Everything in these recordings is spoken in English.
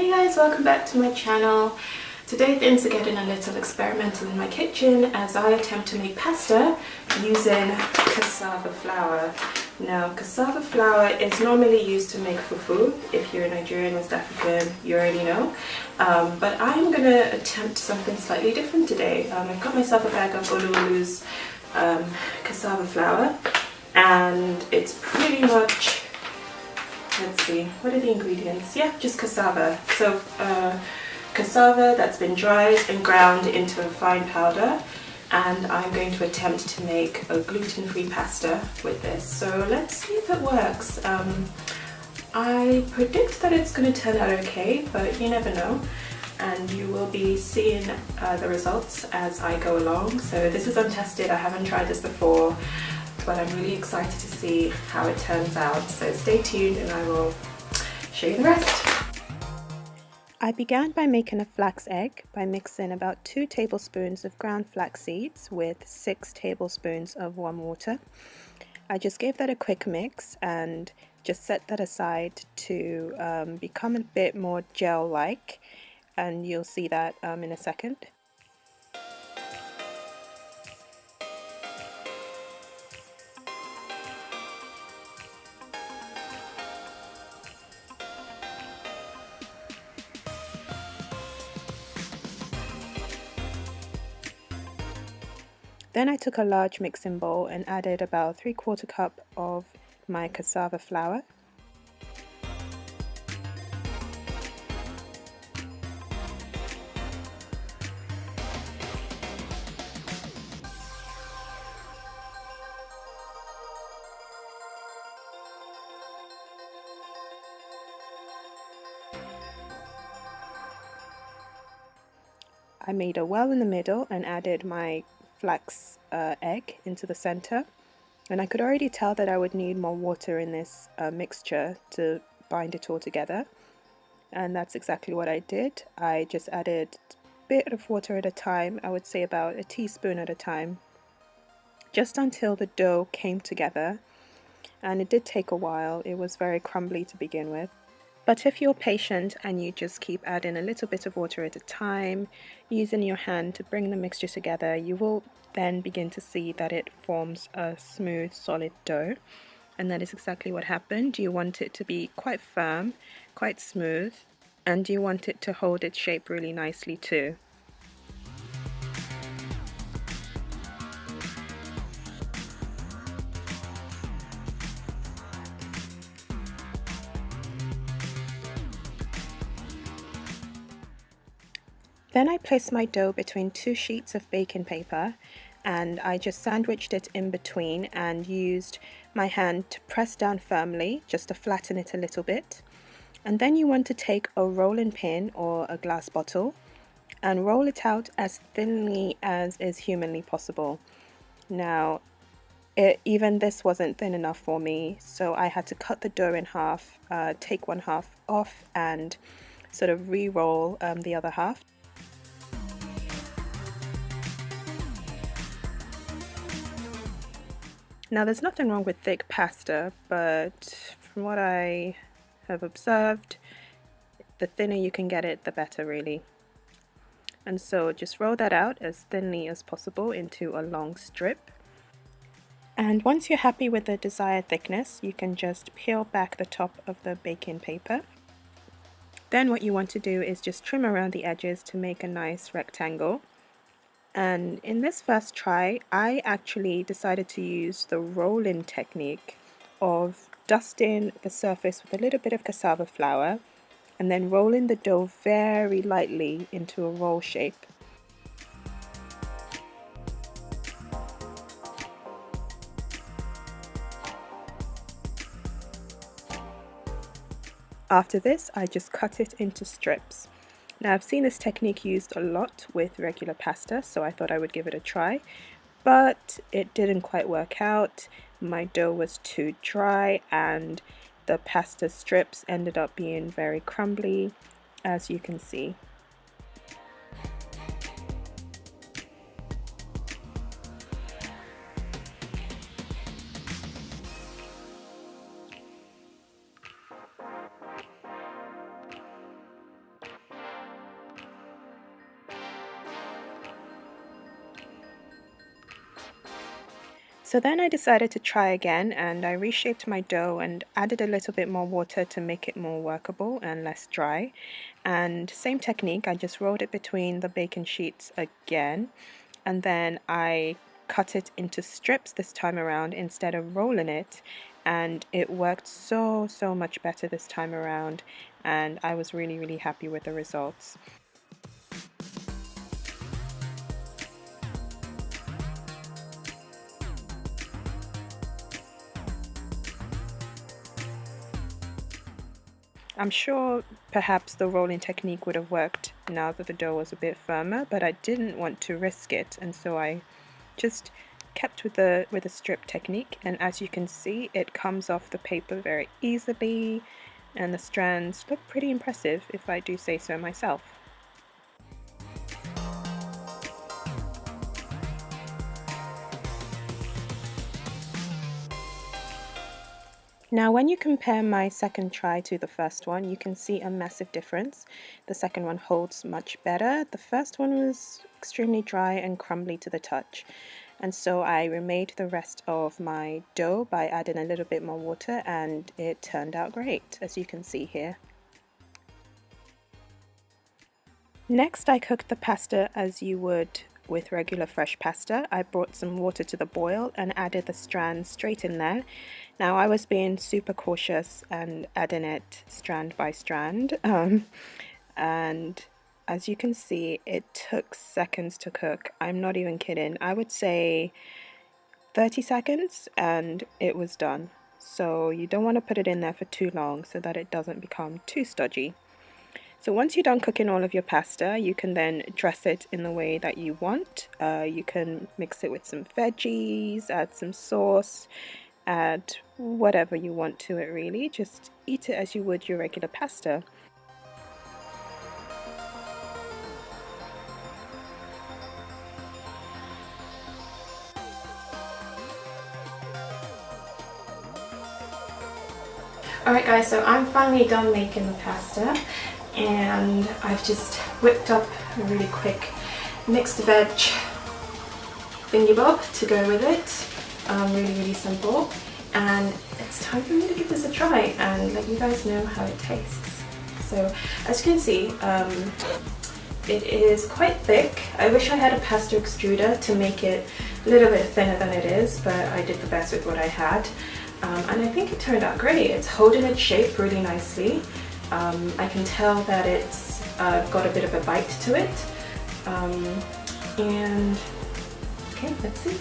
Hey guys, welcome back to my channel. Today things are getting a little experimental in my kitchen as I attempt to make pasta using cassava flour. Now, cassava flour is normally used to make fufu. If you're Nigerian, West African, you already know. But I'm going to attempt something slightly different today. I've got myself a bag of Olulu's cassava flour, and it's pretty much, let's see, what are the ingredients? Yeah, just cassava. So cassava that's been dried and ground into a fine powder, and I'm going to attempt to make a gluten-free pasta with this. So let's see if it works. I predict that it's going to turn out okay, but you never know. And you will be seeing the results as I go along. So this is untested, I haven't tried this before, but I'm really excited to see how it turns out. So stay tuned and I will show you the rest. I began by making a flax egg by mixing about 2 tablespoons of ground flax seeds with 6 tablespoons of warm water. I just gave that a quick mix and just set that aside to become a bit more gel-like, and you'll see that in a second. Then I took a large mixing bowl and added about 3/4 cup of my cassava flour. I made a well in the middle and added my flax egg into the center, and I could already tell that I would need more water in this mixture to bind it all together, and that's exactly what I did. I just added a bit of water at a time, I would say about a teaspoon at a time, just until the dough came together, and it did take a while. It was very crumbly to begin with. But if you're patient and you just keep adding a little bit of water at a time, using your hand to bring the mixture together, you will then begin to see that it forms a smooth, solid dough. And that is exactly what happened. You want it to be quite firm, quite smooth, and you want it to hold its shape really nicely too. Then I placed my dough between 2 sheets of baking paper, and I just sandwiched it in between and used my hand to press down firmly just to flatten it a little bit. And then you want to take a rolling pin or a glass bottle and roll it out as thinly as is humanly possible. Now, even this wasn't thin enough for me, so I had to cut the dough in half, take one half off and sort of re-roll the other half. Now, there's nothing wrong with thick pasta, but from what I have observed, the thinner you can get it, the better really. And so just roll that out as thinly as possible into a long strip. And once you're happy with the desired thickness, you can just peel back the top of the baking paper. Then what you want to do is just trim around the edges to make a nice rectangle. And in this first try, I actually decided to use the roll-in technique of dusting the surface with a little bit of cassava flour and then rolling the dough very lightly into a roll shape. After this, I just cut it into strips. Now, I've seen this technique used a lot with regular pasta, so I thought I would give it a try, but it didn't quite work out. My dough was too dry and the pasta strips ended up being very crumbly, as you can see. So then I decided to try again, and I reshaped my dough and added a little bit more water to make it more workable and less dry. And same technique, I just rolled it between the baking sheets again, and then I cut it into strips this time around instead of rolling it, and it worked so much better this time around, and I was really happy with the results. I'm sure perhaps the rolling technique would have worked now that the dough was a bit firmer, but I didn't want to risk it, and so I just kept with the strip technique. And as you can see, it comes off the paper very easily, and the strands look pretty impressive, if I do say so myself. Now when you compare my second try to the first one, you can see a massive difference. The second one holds much better. The first one was extremely dry and crumbly to the touch. And so I remade the rest of my dough by adding a little bit more water, and it turned out great, as you can see here. Next, I cooked the pasta as you would with regular fresh pasta. I brought some water to the boil and added the strands straight in there. Now I was being super cautious and adding it strand by strand, and as you can see, it took seconds to cook. I'm not even kidding. I would say 30 seconds and it was done. So you don't want to put it in there for too long so that it doesn't become too stodgy. So once you're done cooking all of your pasta, you can then dress it in the way that you want. You can mix it with some veggies, add some sauce, add whatever you want to it really. Just eat it as you would your regular pasta. Alright guys, so I'm finally done making the pasta, and I've just whipped up a really quick mixed veg thingy bob to go with it. Really simple, and it's time for me to give this a try and let you guys know how it tastes. So as you can see, it is quite thick. I wish I had a pasta extruder to make it a little bit thinner than it is, but I did the best with what I had. And I think it turned out great. It's holding its shape really nicely. I can tell that it's got a bit of a bite to it. And okay, let's see.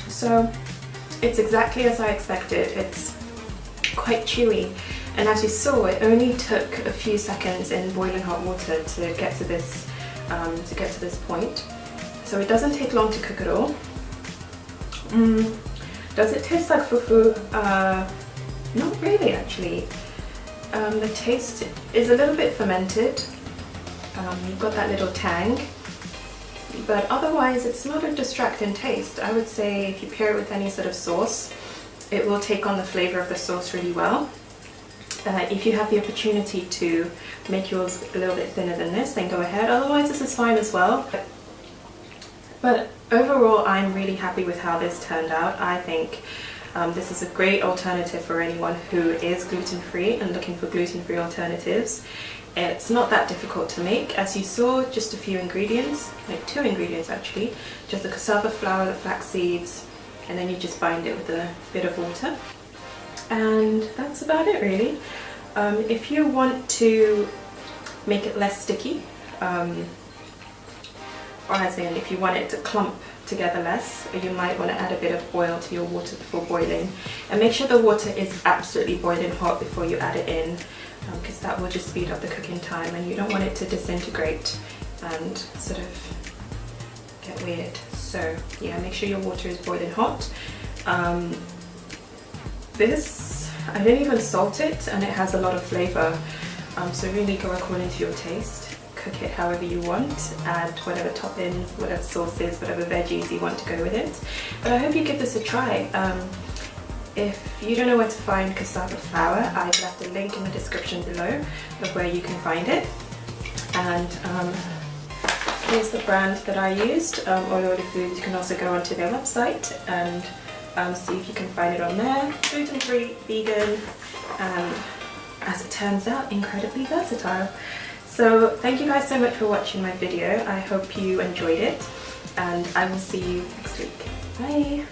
So it's exactly as I expected. It's quite chewy, and as you saw, it only took a few seconds in boiling hot water to get to this point. So it doesn't take long to cook at all. Does it taste like fufu? Not really, actually. The taste is a little bit fermented. You've got that little tang, but otherwise it's not a distracting taste. I would say if you pair it with any sort of sauce, it will take on the flavor of the sauce really well. If you have the opportunity to make yours a little bit thinner than this, then go ahead. Otherwise this is fine as well. But overall, I'm really happy with how this turned out. I think this is a great alternative for anyone who is gluten-free and looking for gluten-free alternatives. It's not that difficult to make. As you saw, just a few ingredients, like 2 ingredients actually, just the cassava flour, the flax seeds, and then you just bind it with a bit of water. And that's about it really. If you want to make it less sticky, or as in if you want it to clump together less, you might want to add a bit of oil to your water before boiling, and make sure the water is absolutely boiling hot before you add it in, because that will just speed up the cooking time, and you don't want it to disintegrate and sort of get weird. So yeah, make sure your water is boiling hot. This, I didn't even salt it, and it has a lot of flavour, so really go according to your taste, cook it however you want, add whatever toppings, whatever sauces, whatever veggies you want to go with it. But I hope you give this a try. If you don't know where to find cassava flour, I've left a link in the description below of where you can find it. And here's the brand that I used, Ololi Foods. You can also go onto their website and see if you can find it on there. Gluten-free, vegan, and as it turns out, incredibly versatile. So thank you guys so much for watching my video. I hope you enjoyed it, and I will see you next week. Bye!